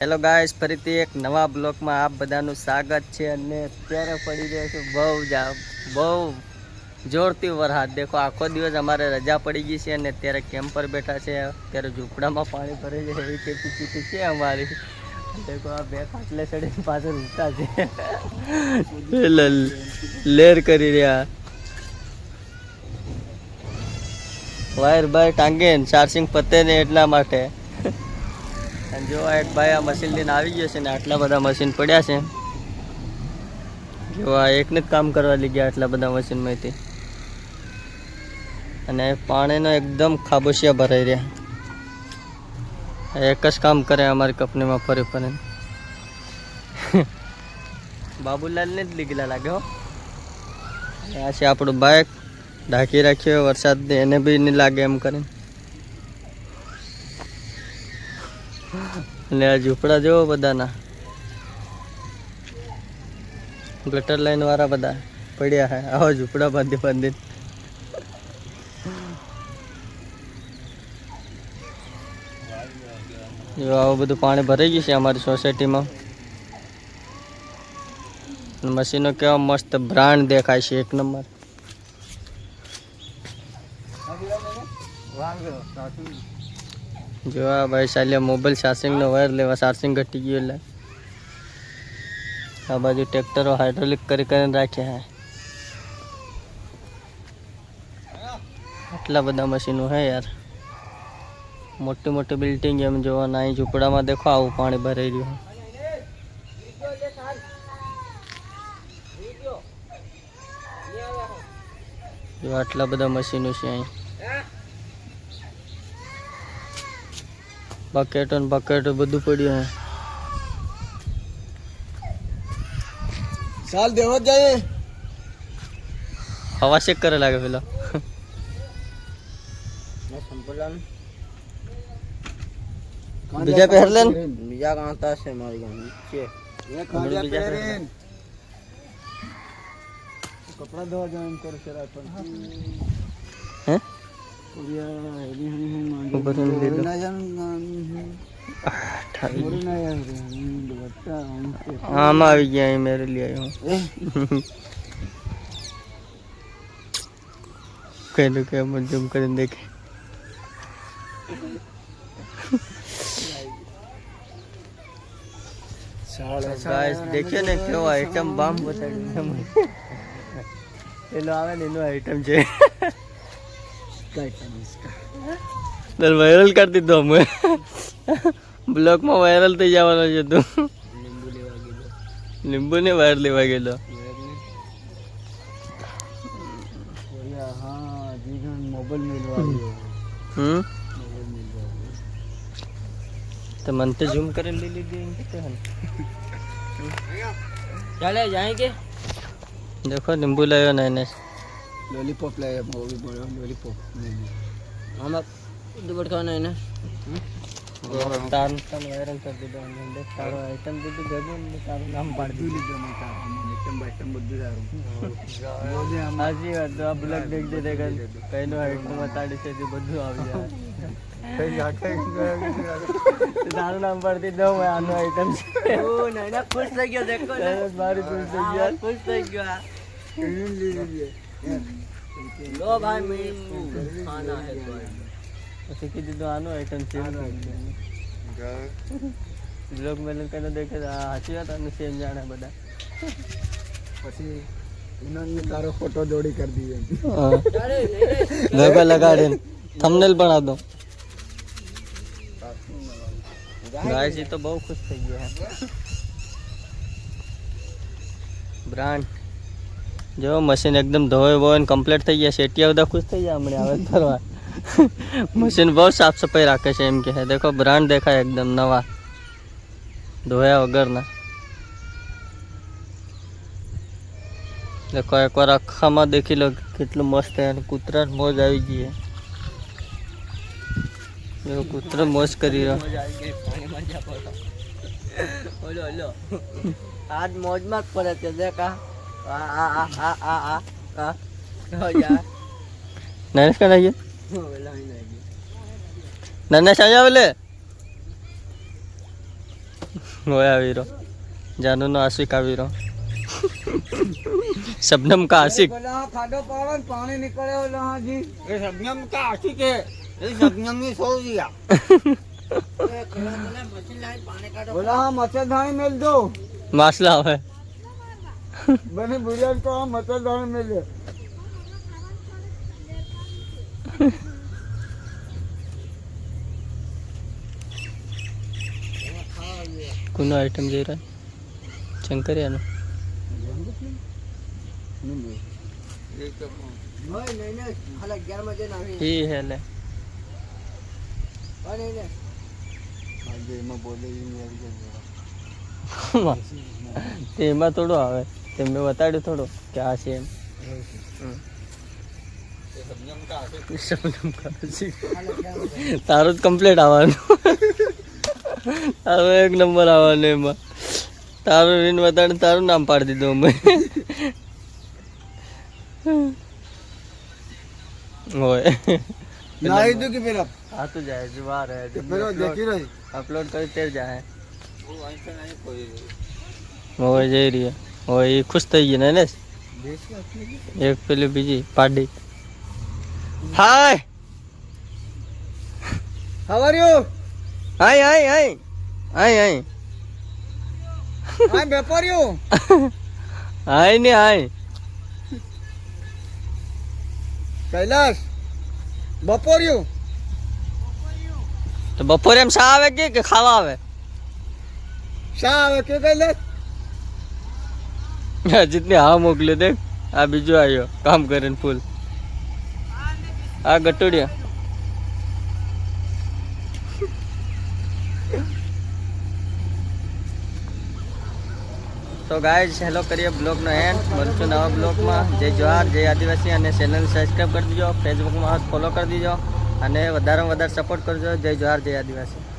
Hello guys, ફરીથી એક નવા બ્લોકમાં આપ બધાનું સ્વાગત છે. અને અત્યારે પડી રહ્યો છે બહુ જોરથી વરસાદ. દેખો, આખો દિવસ અમારે રજા પડી ગઈ છે અને અત્યારે કેમ્પ પર બેઠા છે. અત્યારે ઝૂંપડામાં પાણી ભરે છે એવી કેપેસિટી છે અમારી. દેખો, આ બે ખાટલે ચડીને પાછળ ઊંઘતા છે. લેર કરી રહ્યા વાયર બાય ટાંગે ચાર્જિંગ પતે ને એટલા માટે. અને જો એક ભાઈ આ મશીન લઈને આવી ગયો છે ને આટલા બધા મશીન પડ્યા છે. જો આ એકને જ કામ કરવા લઈ ગયા આટલા બધા મશીનમાંથી. અને પાણીનો એકદમ ખાબોશિયા ભરાઈ રહ્યા. એક જ કામ કરે અમારી કંપનીમાં ફરી ફરીને. બાબુલાલને જ લીગેલા લાગે હો. આ છે આપણું બાઇક, ઢાંકી રાખ્યો વરસાદ એને બી નહીં લાગે એમ કરીને. અને આ ઝૂંપડા જેવો બધાના ગટર લાઈન વાળા બધા પડ્યા હે. આવા ઝૂંપડા બાંધી બાંધી જો આવું બધું પાણી ભરાઈ ગયું છે અમારી સોસાયટીમાં. મશીનો કેવા મસ્ત બ્રાન્ડ દેખાય છે, એક નંબર. જો આ ભાઈ ચાલ્યા મોબાઈલ ચાર્જિંગનો વાયર લેવા. ચાર્જિંગ ઘટી ગયું એટલે આ બાજુ ટ્રેક્ટરો હાઇડ્રોલિક કરીને રાખ્યા હે. આટલા બધા મશીનો હે યાર. મોટી મોટી બિલ્ડિંગ એમ જોવાના. અહીં ઝૂંપડામાં દેખો આવું પાણી ભરાઈ રહ્યું. જો આટલા બધા મશીનો છે અહીં. બકેટો ને બકેટો બધું પડ્યું હે. સાલ દેવા જાય હવા ચેક કરે લાગે પેલો. બીજા પહેર લે ને. બીજા કાંતા છે મારી ગામ છે. કપડા ધોવા જાવ એમ કરો છે રાત હે આમ આવી ગયા અહીં મેરે લઈ આવ્યો કઈ કે જમ કરીને દેખે. દેખ્યો ને કેવો આઈટમ બામ બતાડ્યું. પેલો આવે ને એનો આઈટમ છે. વાયરલ કરી દીધો અમે. બ્લોકમાં વાયરલ થઈ જવાનો છે તું. લીંબુ ને વાયર લેવા ગયેલો. तो मन तो जूम कर ले लीजिए. चले जाएंगे. देखो नींबू लायो नए लॉलीपॉप लाया वो भी बोलो लॉलीपॉप हम अब दुबड़ खाना है ना तार वायरल कर दीधो. तारो आइटम दीधું ભેગું ને તારું નામ પાડી દીધું. આઈટમ બધું સારું. સાચી વાત. તો આ બ્લોગ દેખજે કઈનો આઈટમ બતાડી છે તે બધું આવી જાય. તારું નામ પડતી દઉં આનું આઈટમ છે. ખુશ થઈ ગયો દેખો મારી ખુશ થઈ ગયા. ખુશ થઈ ગયો लो भाई मैं खाना है तो શીખી દીધું આનું આઈટમ છે. બ્લોગ મેલન કરીને દેખે સાચી વાત. આનું સેમ જાણે બધા. પછી इन्होंने तारो फोटो जोड़ी कर दी है. लोगो लगा दे थंबनेल बना दो. गाइस ये तो बहुत खुश થઈ ગયા है. બ્રાન્ડ જો મશીન એકદમ ધોય બોય કમ્પ્લીટ થઈ ગયા. શેટિયા બધા ખુશ થઈ ગયા હમણાં આવે ફરવા. મશીન બહુ સાફ સફાઈ રાખે છે એમ કે છે. દેખો બ્રાન્ડ દેખાય એકદમ નવા ધોયા વગરના. देखो एक बार आखा में देखी लो कितलू मस्त है. कूतरा मोज आई गई है. देखो कूतरा मोज करी रहा. आज मौज मत पड़े थे देखा नरेश का नहीं है. नरेश आ जा बोले. होया वीरो जानू नो आशिक वीरो शबनम का आशिक खाडो पावन पानी निकले वहाँ जी ये शबनम का आशिक है ये शबनम ने सो दिया बोला हाँ मच्छरदानी मिल दो मासला है बने बुढ़िया को हाँ मच्छरदानी मिले कोनो आइटम जई रहा शंकरिया नो ही है ले તેમાં થોડું આવે તે મેં બતાડ્યું થોડું કે આ છે એમ તારું જ કમ્પ્લીટ આવવાનું તારું એક નંબર આવવાનું એમાં તારું રીન બતાડે તારું નામ પાડી દીધું અમે હોય नहीं दो कि फिर अब आ तो जाए जुआ रहे फिर वो देखी रही अपलोड कर तेर जाए वो जई रही है वो ये खुश થઈ ગઈ ને એક પેલી બીજી પાડી હાય हाउ आर यू હાય હાય હાય હાય હાય आई व्यापार यू હાય ને હાય कैलाश बपोर यू તો બપોરે એમ શા આવે કે ખાવા આવે शाह आवे के कैलाश જીતને હા મોકલ્યો દેખ આ બીજો આવ્યો કામ કરીને ફૂલ આ ગટુડિયા તો ગાઈઝ હેલો કરીએ બ્લોગનો એન્ડ મળશું નવા બ્લોગમાં જય જોહાર જય આદિવાસી અને ચેનલ સબસ્ક્રાઈબ કરી દીજો ફેસબુકમાં ફોલો કરી દીજો અને વધારેમાં વધારે સપોર્ટ કરજો જય જોહાર જય આદિવાસી